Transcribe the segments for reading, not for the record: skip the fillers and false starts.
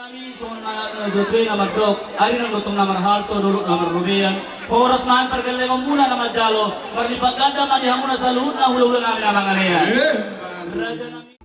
Kami so na dutwe na magdok, ari nang lutong na marhalto dulot na marubiyan. Oras man pergele mo muna na majalo, marlipaganda man diha muna sa luhod na hululan namin ang mga niya. Raja namin.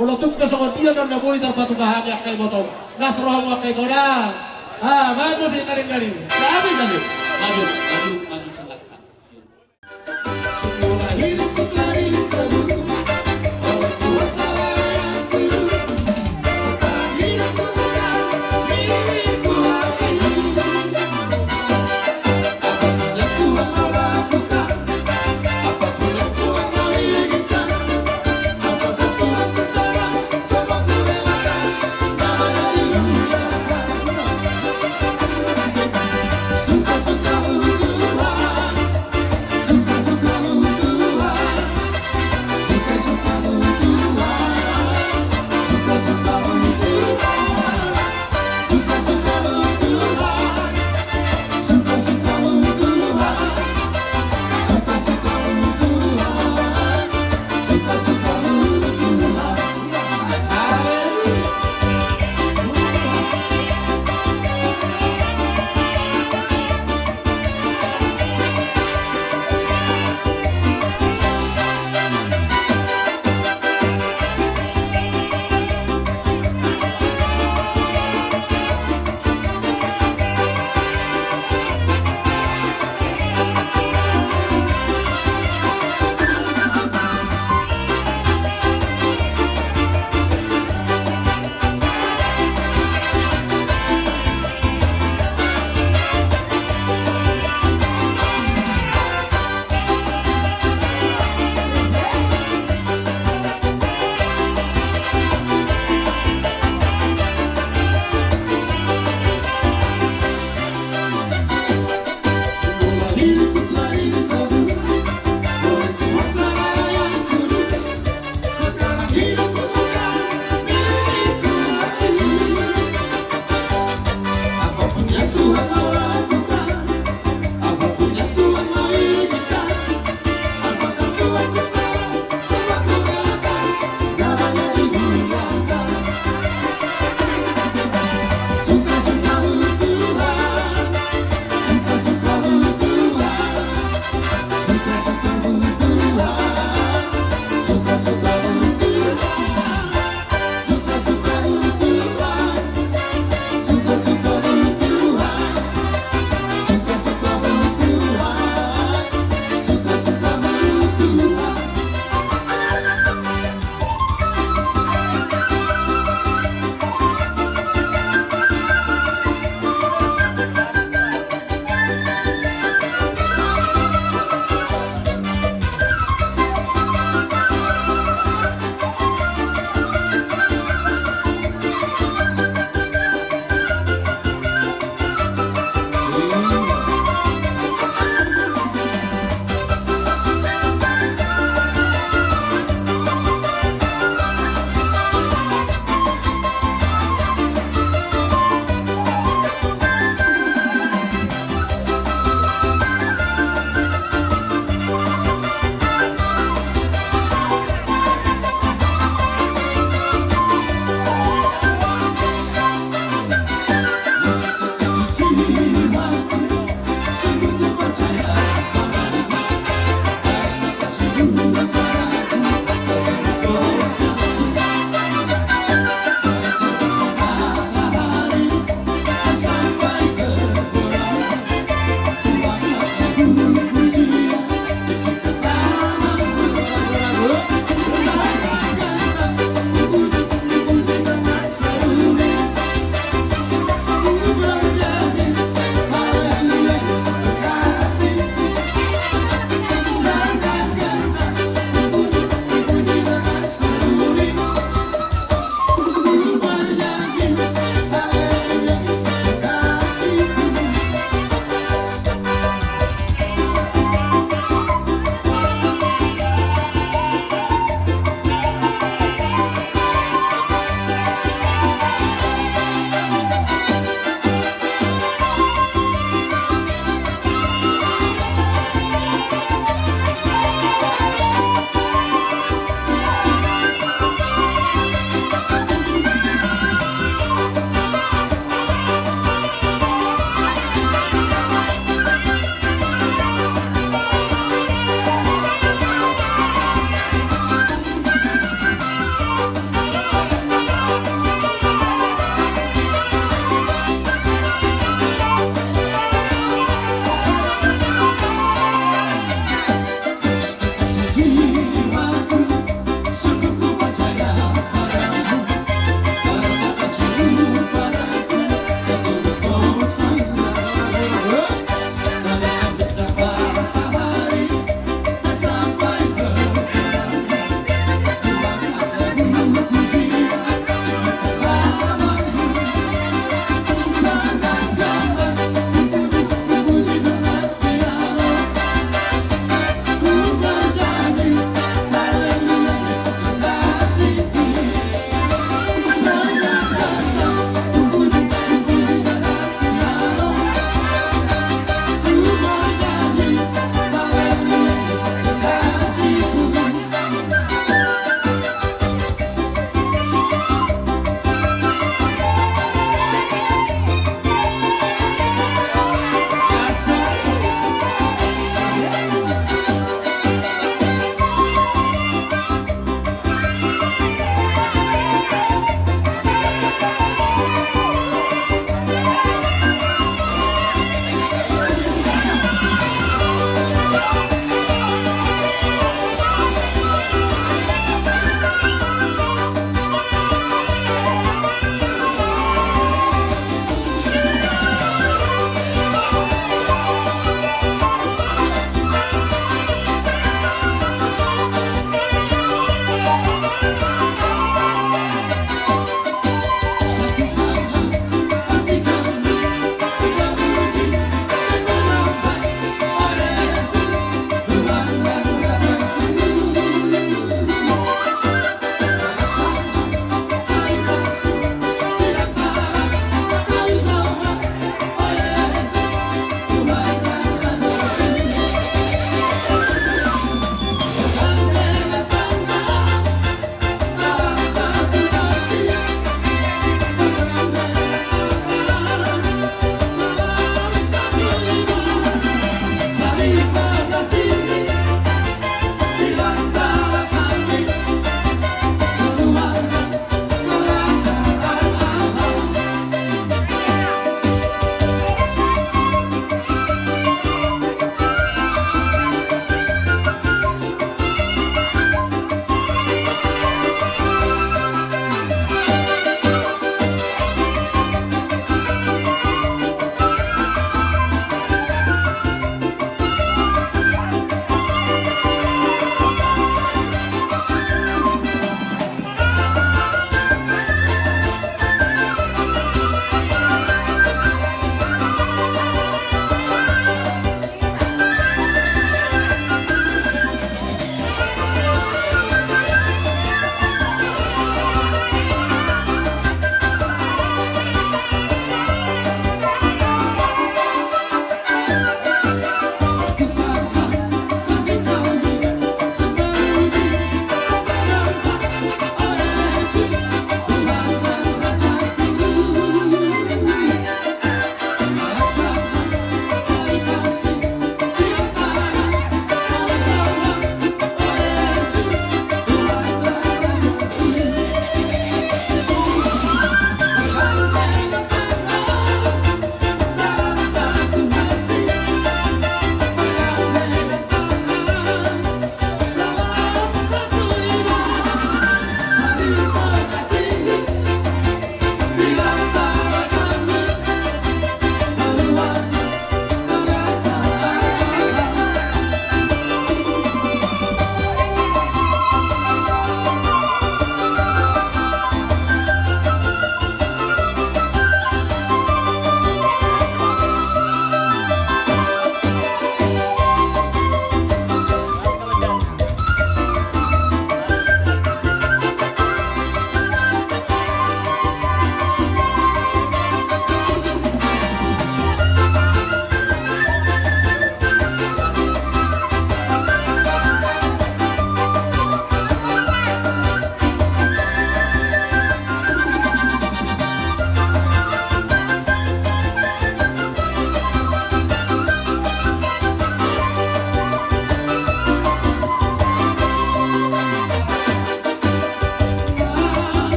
Ulo tukka sa dia na naboy tar patu bahagya kay botong nasroh mo kay toda bago si galing sabi tadi Maju sa lakta. semua hidup lari terbuka awal kuasa yang dulu sekarang hidup bukan milikku apapun yang Tuhan mau lakukan apapun yang Tuhan mau inginkan asalkan Tuhan bersama semua ku relakan namanya dimuliakan suka-suka Tuhan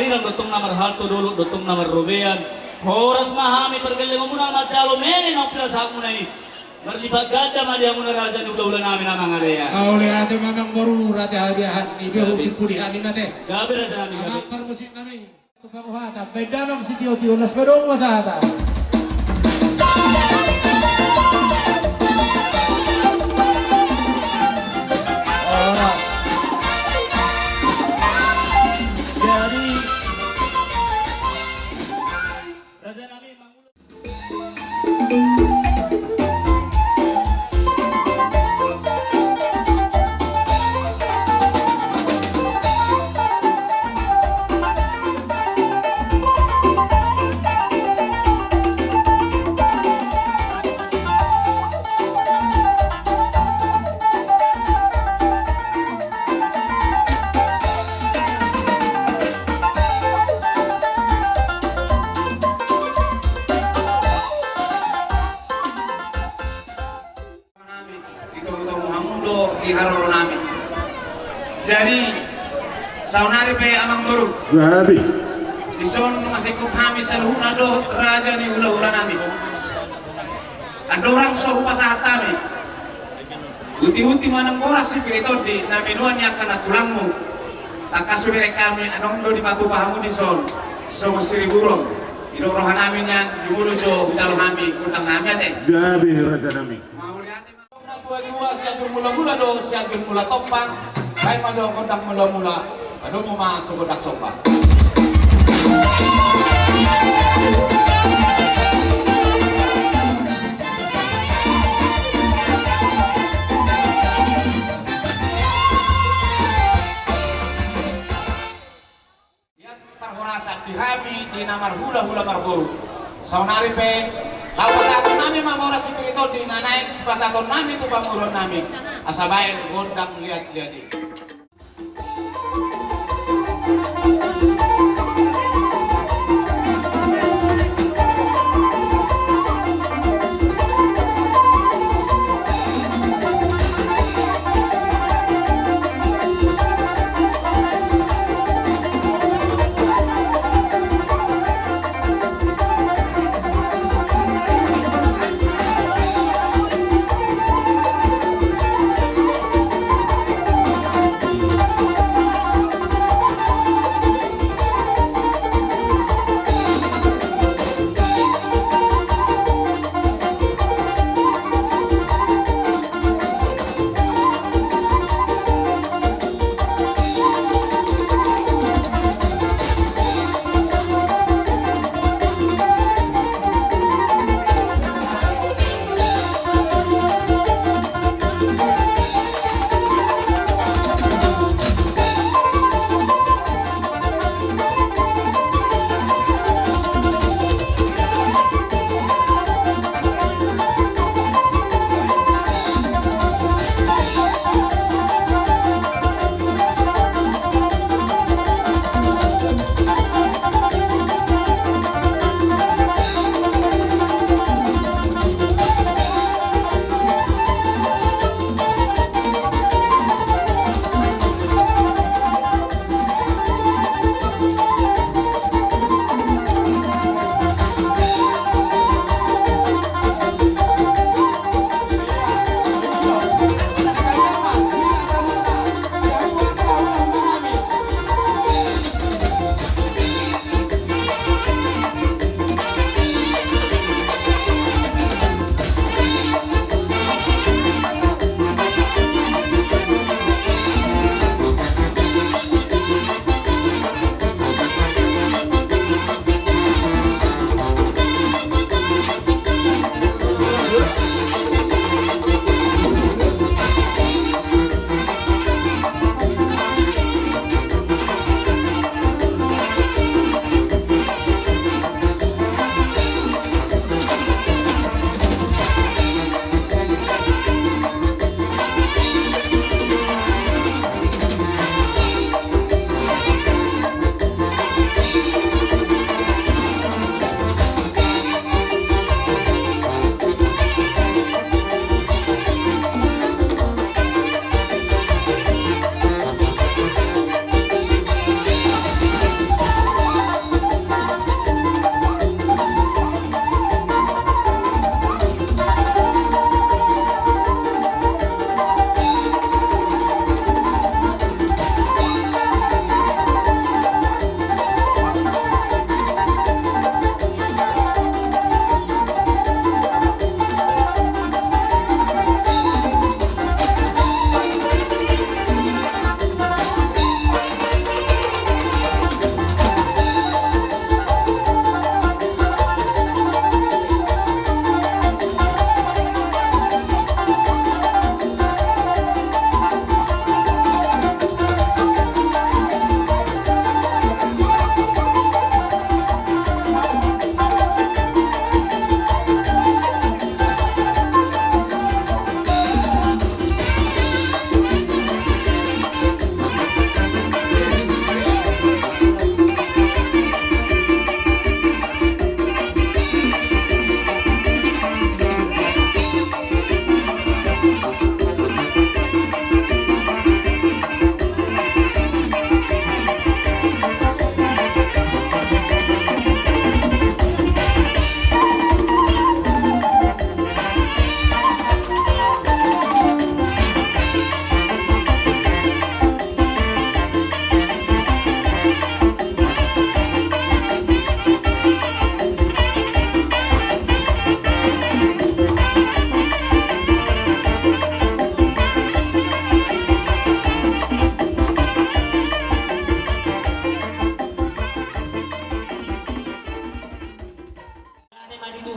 Ariran dotong namar halto dulu dotong namar Rubean. Horas mahami pergaling muna majalo meni no pila sa munay. Berlipat ganda madi muna raja ni ulah namin ang mga leya. Oleh ate mamang baru raja hadiahan ibe uci puli ani nate. Gabi raja namin gabi. Amang permusit nami. Tukang uhata. Bedanong si Tio las bedong wasata. Jadi raja namin mangulo. Itong Muhammado di haroro namin. Jadi saunari pe amang guru. Grabe. Ison masih kami saluhuna do raja ni hula-hula namin. Andorang so pasahat namin. Uti-uti manang oras si pirito di naminuan niya kana tulangmu. Takasubire kami anong do di patupahamu di son. So masiri burong. Idorohan namin yan, jumulo so udalo kami, kutang namin ate. Grabe raja namin. Mauliate dua-dua siya mula-mula do siya mula topang kay mado kodak mula-mula ado mo ma kodak sopa. Ya parhorasan di hami di namar hula-hula marguru. Saunari pe lawasaton namin mamora si Pirito di nanaik sepasaton namin tu pangurun namin asabayan gondang lihat-lihat ini.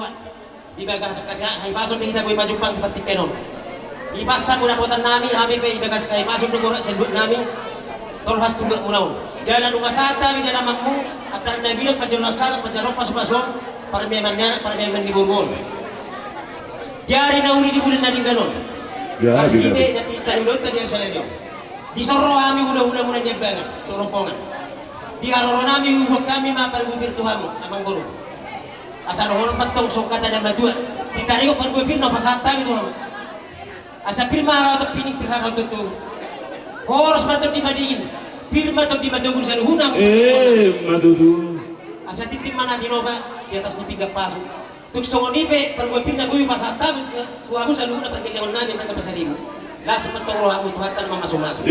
Tuhan. Ibagas kanya ay pasok kita ko ipajupang seperti penon. Ipasa muna buatan namin kami pe ibagas kay pasok dugura sebut namin. Tolhas tunggal unaun. Jalan ungasata mi jalan mammu atar nabilot pajonasal pajarok pasuk-pasuk para meman di Bourbon. Jari na uli di bulan natin ganon. Ya, Hindi gitu. na pintalulot na diyan sa lanyo. Di sorro kami hula-hula muna niya bangan, turumpongan. Di haroro nami huwag kami mapargubir Tuhan mo, amang guru. Asa nohon patong sokata na madua. Di tari ko pargubir no pasata mi Tuhan. Asa pirma araw to pining pirharaw to to. Horos matong di madingin. Pirma to di madugun sa luhunang. Madudu. Asa titim mana dinoba di atas ni pigak pasok. Tukso nipe pargubir na guyu pasata mi Tuhan mo sa luhunang pagkilawon namin ng kapasalimu. Lasa matong roha mo Tuhan tan mamasok-masok.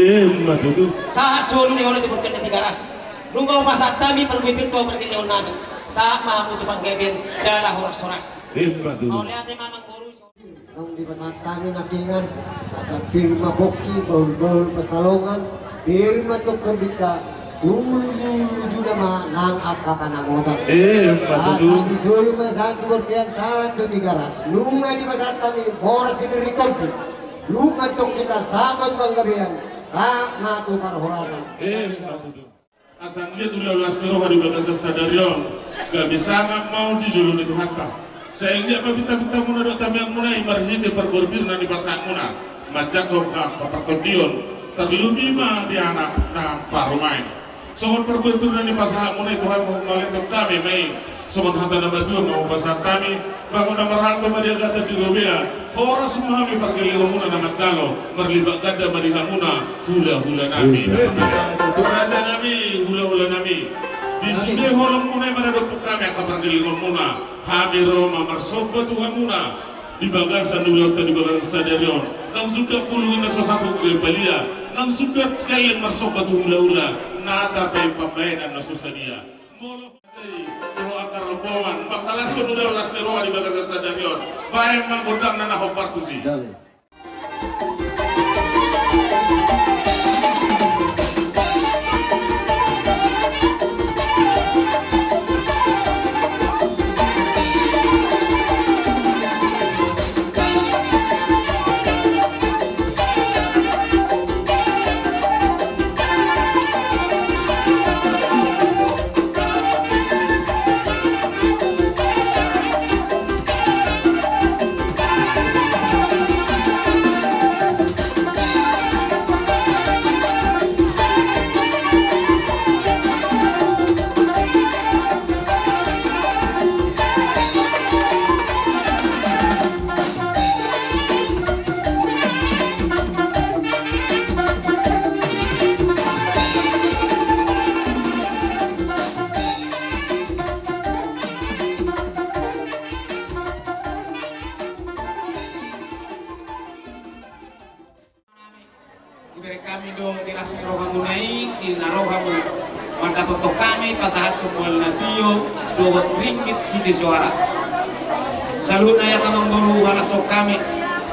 Madudu. Saat solo ni orang dibuatkan di garas. Nunggu pasat kami perwipin to perkilion namin. Saat mahamutu panggebin jala horas-horas. Madudu. Oleh ate mamang boros. Nung di pasat kami nakingan, asa pirma boki, baul-baul pasalongan, pirma to kebita, dulu nama nang akapan anggota. Madudu. Asa di solo may satu bertian satu di garas. Nunga di pasat kami, boras si Rikonti. Lunga tong kita sama panggabihan, sama tu para horasan. Madudu. Asang dia tuh las kero hari bagasa sadarion, gak bisa nggak mau dijulun itu hatta. Saya ingat apa kita muna dok kami yang muna imarhi di pergorbir nani pasang muna, macak lo papartodion, terlebih mah di anak na parumain. Soal pergorbir nani pasang muna itu hak mau lihat kami mai, soal hata nama dua mau pasang kami, bangun nama harta dia kata di Robea, orang semua kami pergi muna nama calo, merlibat gada mariha muna, hula nami. Raja nami, hula nami. Di sini holong muna mana dokter kami akan pergi muna. Hamiro mamar sobat Tuhan muna. Di bagasan dulu atau di bagasan sadarion. Nang sudah puluhin nasa sabu kebalia. Nang sudah kalian marsobat hula. Nata pay pambayan na susadia. Molo say ro akar rombongan. Bakala sunod las nero di bagasan sadarion. Bayang manggodang na nahopartusi. Kami do dikasih rohamu naik, ina rohamu manda foto kami pasahat kumpul natio do ringgit sidi suara. Saluna ya kamang bolu wala sok kami,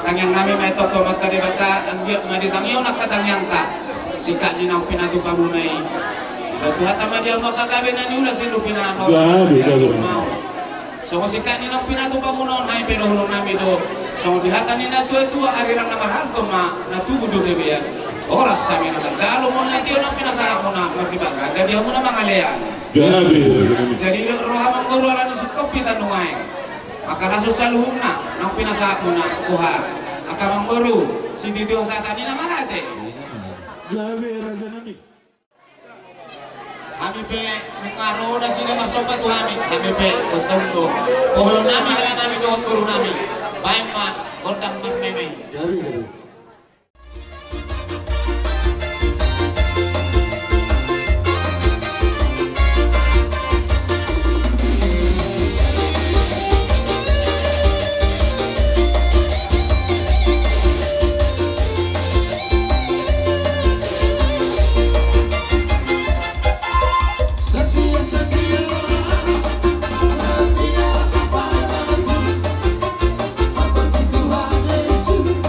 tangyang nami may toto mata di bata, ang biyak maditangyo nakatangyang ta. Sikat ni nang pinatu pamunay. Tuhat ama dia makagabi na niula sindo pinamo. Mau. So sikat ni nang pinatu pamunon hay pero hulong nami do. So dihatan ni na tua arirang naman halto ma natubo do rebeya. Oras sa amin naman. Kalo mo na tiyo nang pinasahan mo na magdibaga, gadihan mo na mga leyan. Jadi rohamang guru ala nusuk kopitan nungay. Akalaso sa luhong na, nang pinasahan mo na kuha. Akamang guru, si Dito sa tani naman natin. Grabe, Raja Nami. Kami pe, mukaro na sila masobat ko kami. Kami pe, utong do. Kuhulong namin, hala namin doon guru namin. Bayan pa, kordang magmemay. Seperti Tuhan Yesus.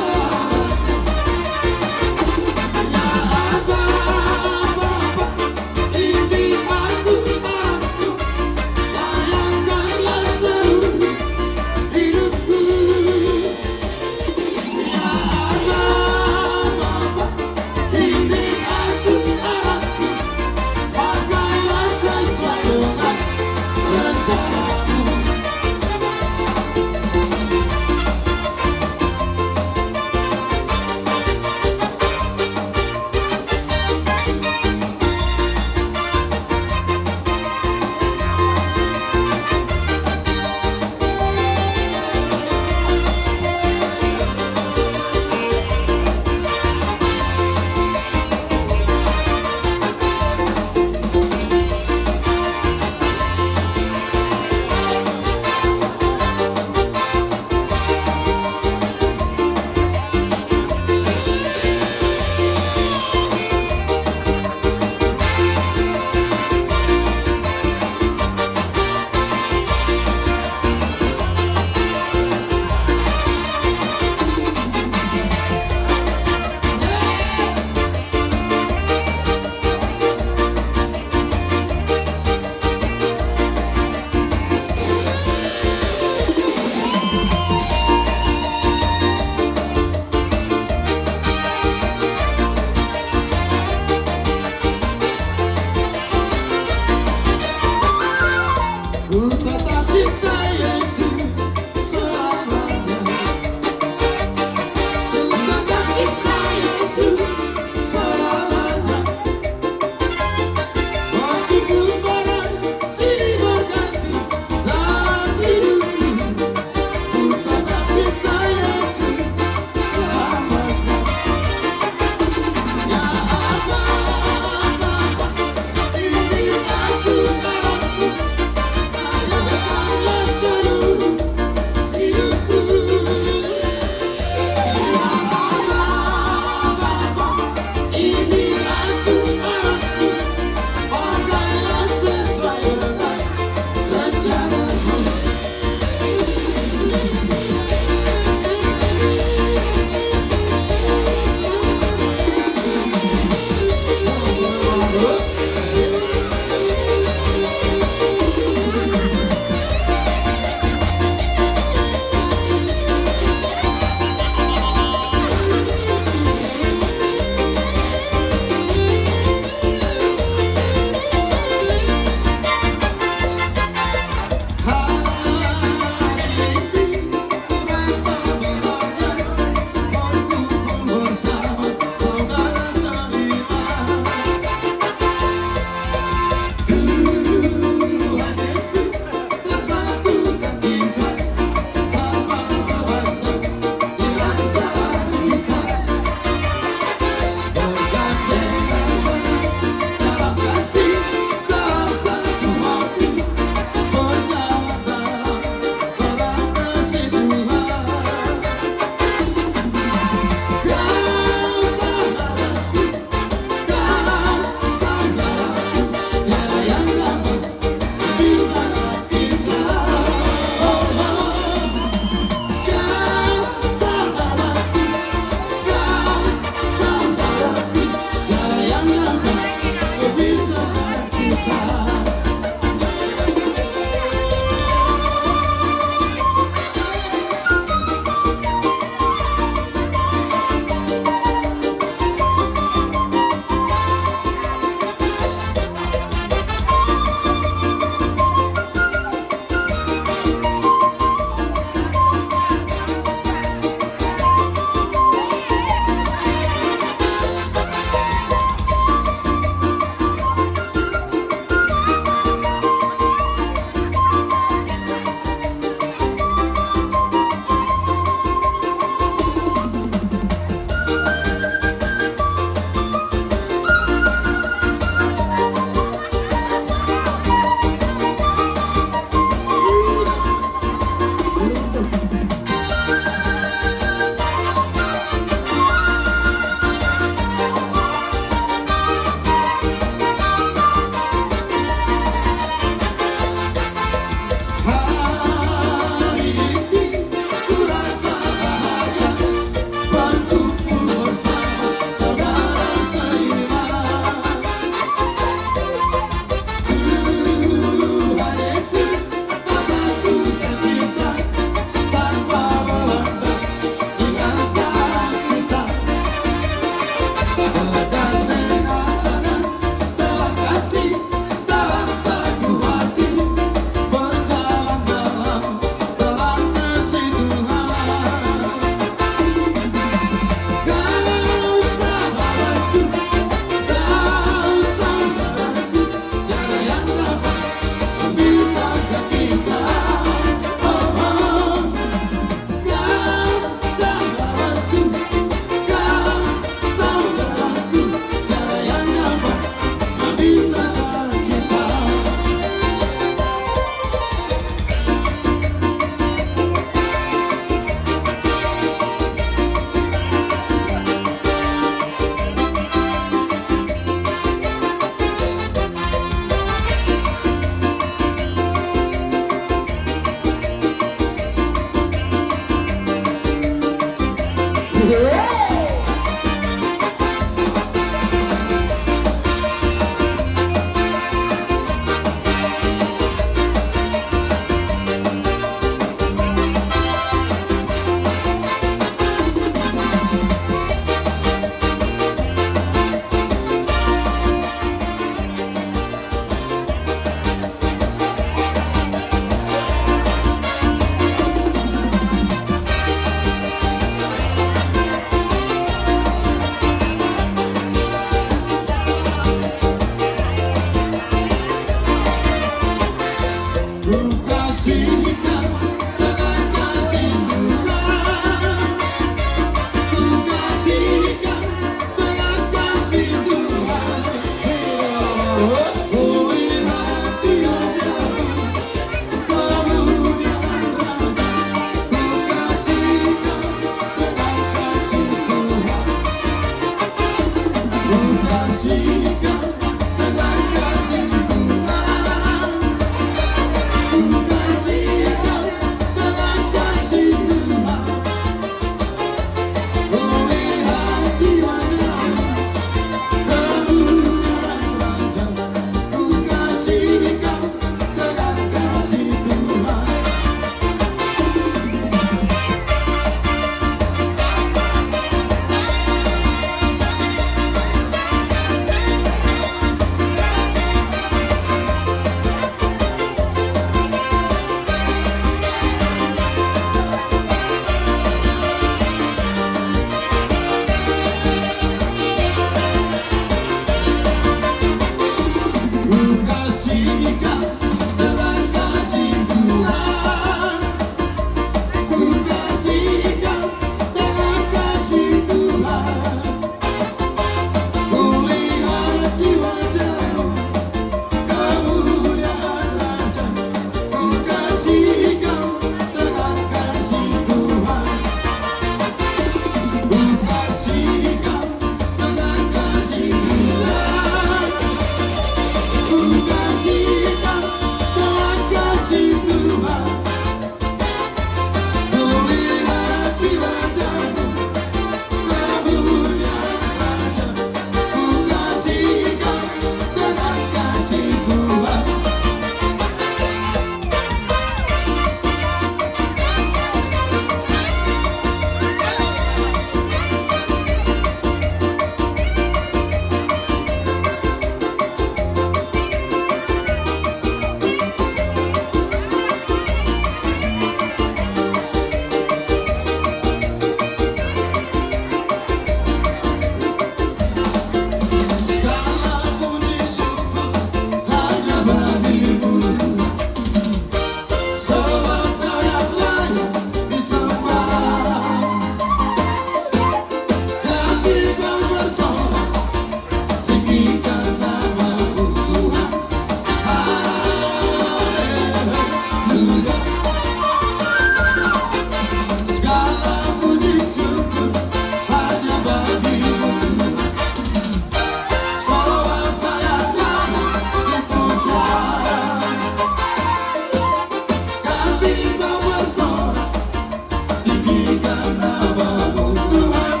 tinggikan namamu Tuhan